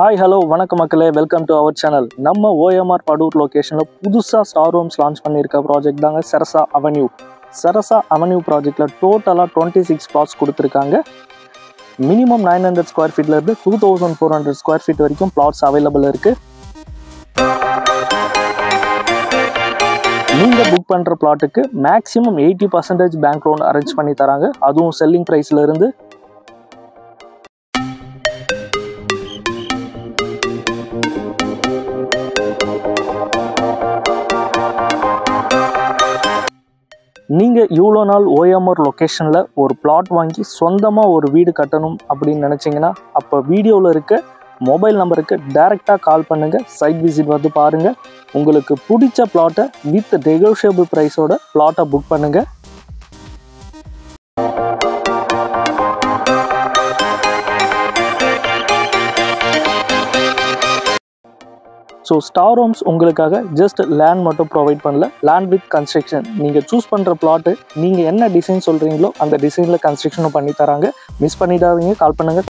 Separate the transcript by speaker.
Speaker 1: Hi, hello, வணக்கம் மக்களே, welcome to our channel. நம்ம OMR படூர் லொகேஷனில் புதுசாக ஸ்டார் ஹோம்ஸ் லான்ச் பண்ணியிருக்க ப்ராஜெக்ட் தாங்க சரசா அவென்யூ. சரசா அவென்யூ ப்ராஜெக்டில் டோட்டலாக 26 பிளாட்ஸ் கொடுத்துருக்காங்க. மினிமம் 900 ஸ்கொயர் ஃபீட்லேருந்து 2400 ஸ்கொயர் ஃபீட் வரைக்கும் பிளாட்ஸ் அவைலபிள் இருக்குது. நீங்கள் புக் பண்ணுற பிளாட்டுக்கு மேக்ஸிமம் 80% பேங்க் லோன் அரேஞ்ச் பண்ணி தராங்க, அதுவும் செல்லிங் ப்ரைஸில் இருந்து. நீங்கள் இவ்வளோ நாள் OMR லொக்கேஷனில் ஒரு பிளாட் வாங்கி சொந்தமாக ஒரு வீடு கட்டணும் அப்படின்னு நினச்சிங்கன்னா அப்போ வீடியோவில் இருக்க மொபைல் நம்பருக்கு டைரெக்டாக கால் பண்ணுங்கள், சைட் விசிட் வந்து பாருங்கள். உங்களுக்கு பிடிச்ச பிளாட்டை வித் நெகோஷியபிள் ப்ரைஸோட பிளாட்டை புக் பண்ணுங்கள். ஸோ ஸ்டார் ஹோம்ஸ் உங்களுக்காக ஜஸ்ட் லேண்ட் மட்டும் ப்ரொவைட் பண்ணல, லேண்ட் வித் கன்ஸ்ட்ரக்ஷன். நீங்கள் சூஸ் பண்ணுற பிளாட்டு நீங்கள் என்ன டிசைன் சொல்கிறீங்களோ அந்த டிசைனில் கன்ஸ்ட்ரக்ஷனும் பண்ணி தராங்க. மிஸ் பண்ணிடாதீங்க, கால் பண்ணுங்கள்.